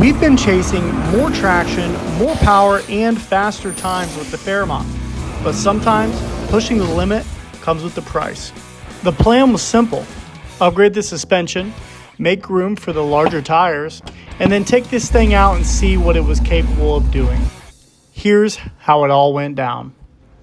We've been chasing more traction, more power, and faster times with the Fairmont, but sometimes pushing the limit comes with the price. The plan was simple: upgrade the suspension, make room for the larger tires, and then take this thing out and see what it was capable of doing. Here's how it all went down.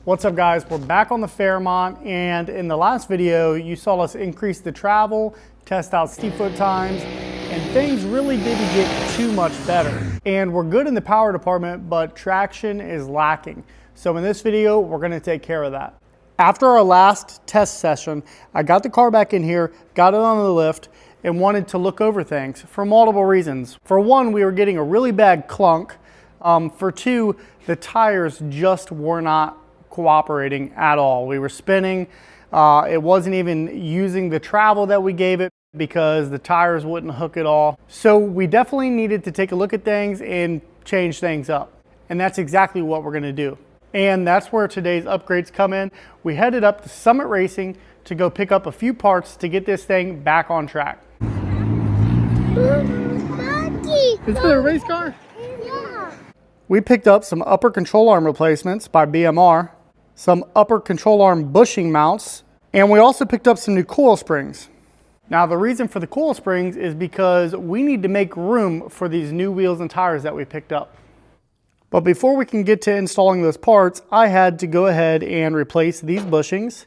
What's up, guys? We're back on the Fairmont, and in the last video you saw us increase the travel, test out steep foot times, and things really didn't get too much better. And we're good in the power department, but traction is lacking. So in this video, we're gonna take care of that. After our last test session, I got the car back in here, got it on the lift, and wanted to look over things for multiple reasons. For one, we were getting a really bad clunk. For two, the tires just were not cooperating at all. We were spinning. It wasn't even using the travel that we gave it because the tires wouldn't hook at all. So we definitely needed to take a look at things and change things up. And that's exactly what we're gonna do. And that's where today's upgrades come in. We headed up to Summit Racing to go pick up a few parts to get this thing back on track. Is it a race car? Yeah. We picked up some upper control arm replacements by BMR, some upper control arm bushing mounts, and we also picked up some new coil springs. Now, the reason for the coil springs is because we need to make room for these new wheels and tires that we picked up. But before we can get to installing those parts, I had to go ahead and replace these bushings.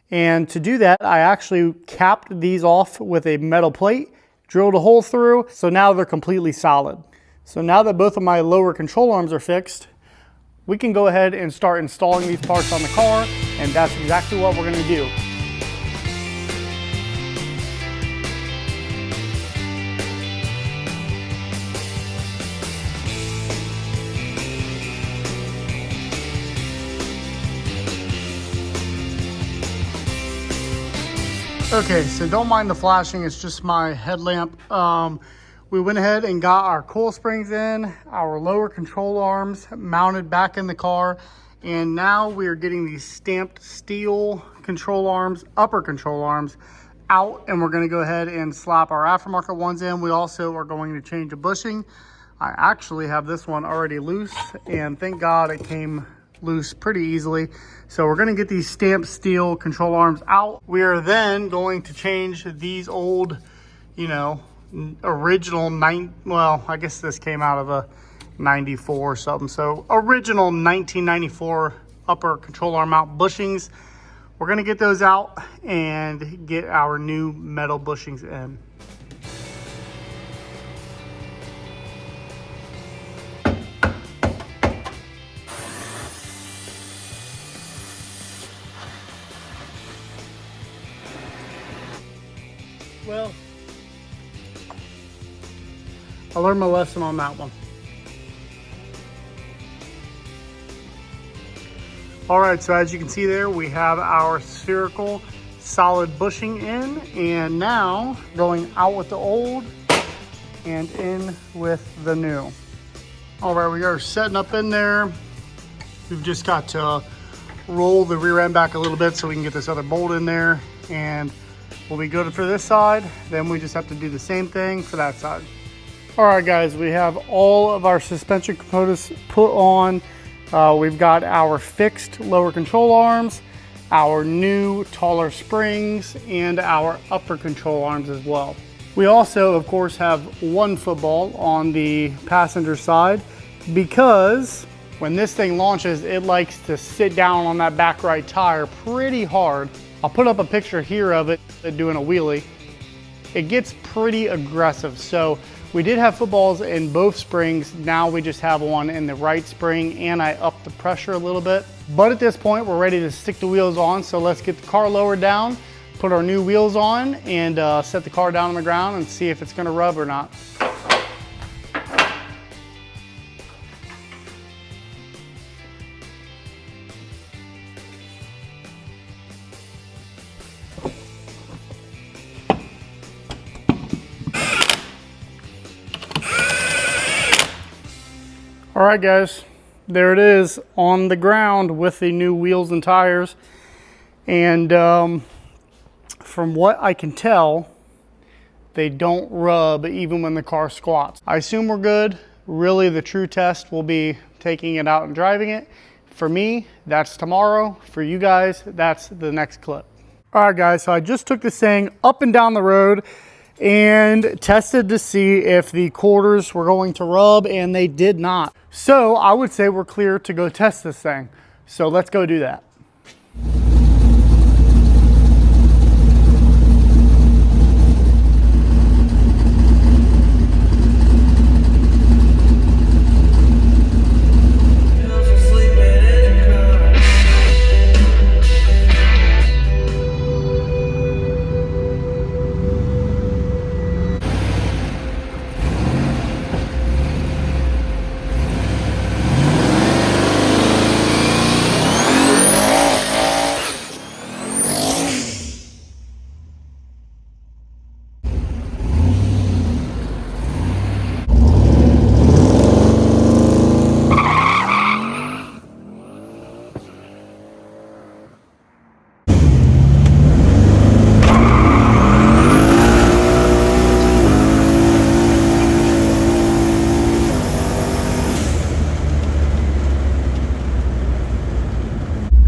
And to do that, I actually capped these off with a metal plate, drilled a hole through, so now they're completely solid. So now that both of my lower control arms are fixed, we can go ahead and start installing these parts on the car, and that's exactly what we're gonna do. Okay, so don't mind the flashing, it's just my headlamp. We went ahead and got our coil springs in, our lower control arms mounted back in the car, and now we are getting these stamped steel control arms, upper control arms out, and we're gonna go ahead and slap our aftermarket ones in. We also are going to change a bushing. I actually have this one already loose, and thank God it came loose pretty easily. So we're gonna get these stamped steel control arms out. We are then going to change these old, original well, I guess this came out of a 94 or something. So original 1994 upper control arm mount bushings. We're gonna get those out and get our new metal bushings in. Well, I learned my lesson on that one. All right, so as you can see there, we have our spherical solid bushing in, and now going out with the old and in with the new. All right, we are setting up in there. We've just got to roll the rear end back a little bit so we can get this other bolt in there, and we'll be good for this side. Then we just have to do the same thing for that side. All right, guys, we have all of our suspension components put on. We've got our fixed lower control arms, our new taller springs, and our upper control arms as well. We also, of course, have one football on the passenger side because when this thing launches, it likes to sit down on that back right tire pretty hard. I'll put up a picture here of it doing a wheelie. It gets pretty aggressive. So we did have footballs in both springs. Now we just have one in the right spring, and I upped the pressure a little bit. But at this point, we're ready to stick the wheels on. So let's get the car lowered down, put our new wheels on, and set the car down on the ground and see if it's gonna rub or not. All right, guys, there it is on the ground with the new wheels and tires. And from what I can tell, they don't rub even when the car squats. I assume we're good. Really, the true test will be taking it out and driving it. For me, that's tomorrow. For you guys, that's the next clip. All right, guys, so I just took this thing up and down the road and tested to see if the quarters were going to rub, and they did not. So I would say we're clear to go test this thing. So let's go do that.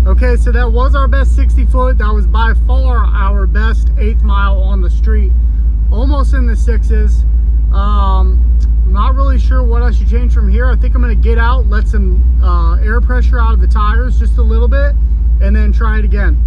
Okay, so that was our best 60 foot. That was by far our best 8th mile on the street. Almost in the sixes. Not really sure what I should change from here. I think I'm gonna get out, let some air pressure out of the tires just a little bit, and then try it again.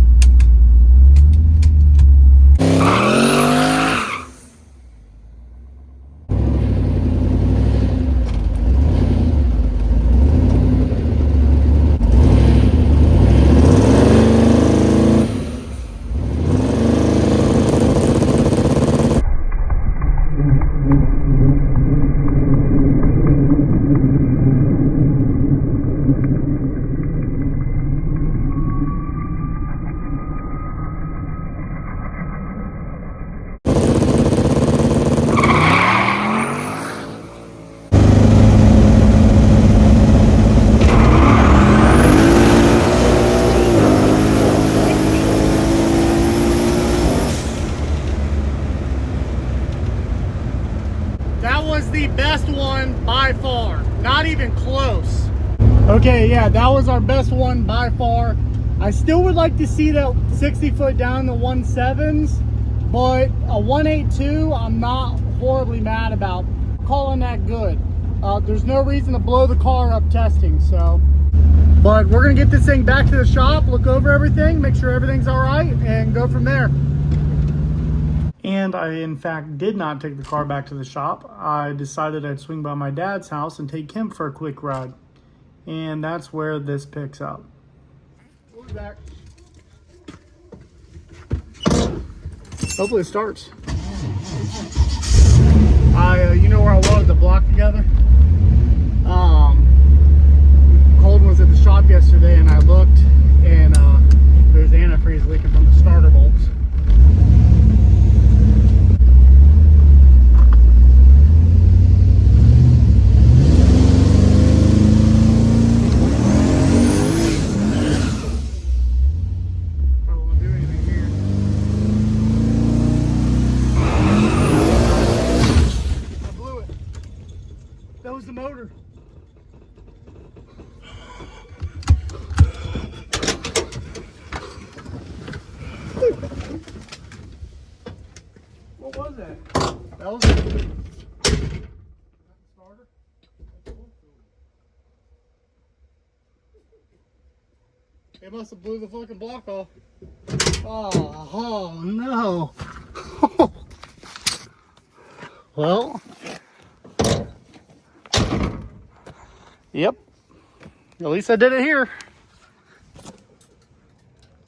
The best one by far, not even close. Okay, yeah, that was our best one by far. I still would like to see that 60 foot down the 1.7s, but a 1.82 I'm not horribly mad about. Calling that good. There's no reason to blow the car up testing, so. But we're gonna get this thing back to the shop, look over everything, make sure everything's all right, and go from there. And I, in fact, did not take the car back to the shop. I decided I'd swing by my dad's house and take him for a quick ride. And that's where this picks up. We'll be back. Hopefully it starts. You know where I loaded the block together? Colton was at the shop yesterday and I looked, and there's antifreeze leaking from the starter bolts. That was the motor. What was that? That was the starter. It must have blew the fucking block off. Oh no. Well. Yep. At least I did it here.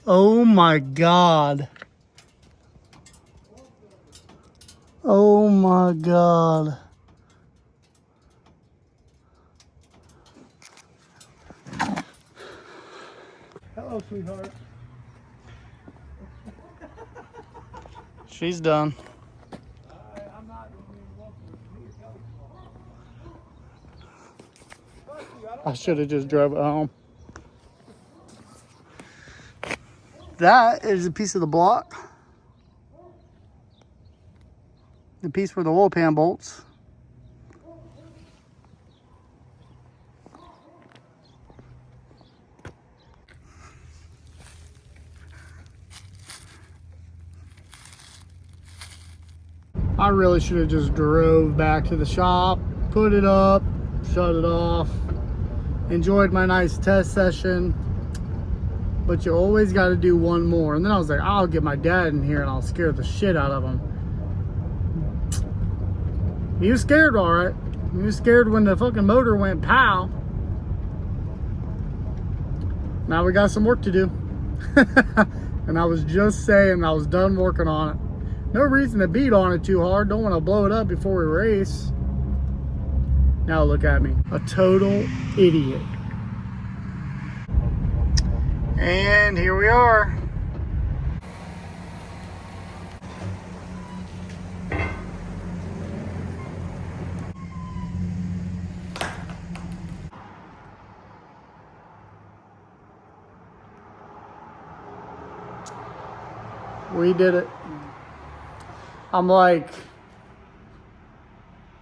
Oh my God. Oh my God. Hello, sweetheart. She's done. I should have just drove it home. That is a piece of the block. the piece for the oil pan bolts. I really should have just drove back to the shop, put it up, shut it off, enjoyed my nice test session. But you always got to do one more. And then I was like, I'll get my dad in here and I'll scare the shit out of him. He was scared, all right. He was scared when the fucking motor went pow. Now we got some work to do. And I was just saying I was done working on it. No reason to beat on it too hard. Don't want to blow it up before we race. Now look at me. A total idiot. And here we are. We did it. I'm like,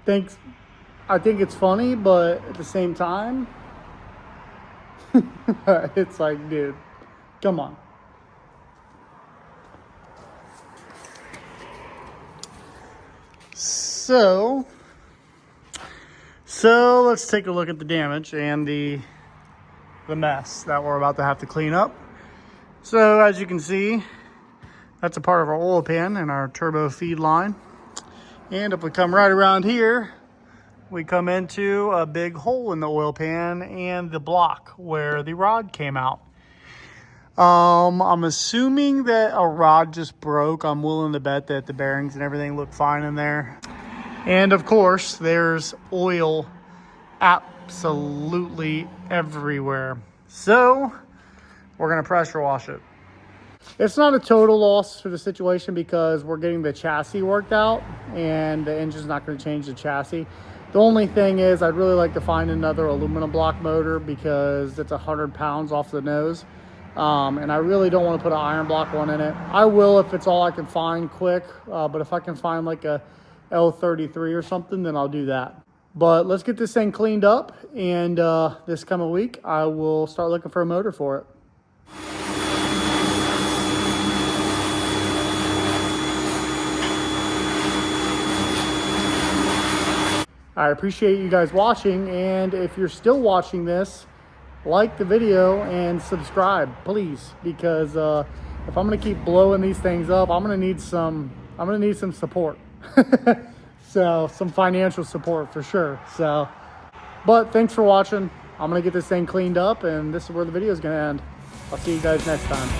thanks. I think it's funny, but at the same time, it's like, dude, come on. So let's take a look at the damage and the mess that we're about to have to clean up. So as you can see, that's a part of our oil pan and our turbo feed line. And if we come right around here, we come into a big hole in the oil pan and the block where the rod came out. I'm assuming that a rod just broke. I'm willing to bet that the bearings and everything look fine in there. And of course, there's oil absolutely everywhere. So we're gonna pressure wash it. It's not a total loss for the situation because we're getting the chassis worked out and the engine's not going to change the chassis. The only thing is I'd really like to find another aluminum block motor because it's 100 pounds off the nose. And I really don't want to put an iron block one in it. I will if it's all I can find quick. But if I can find like a L33 or something, then I'll do that. But let's get this thing cleaned up. And this coming week, I will start looking for a motor for it. I appreciate you guys watching, and if you're still watching this, like the video and subscribe, please, because if I'm gonna keep blowing these things up, I'm gonna need some support. So some financial support for sure. So, but thanks for watching. I'm gonna get this thing cleaned up, and this is where the video is gonna end. I'll see you guys next time.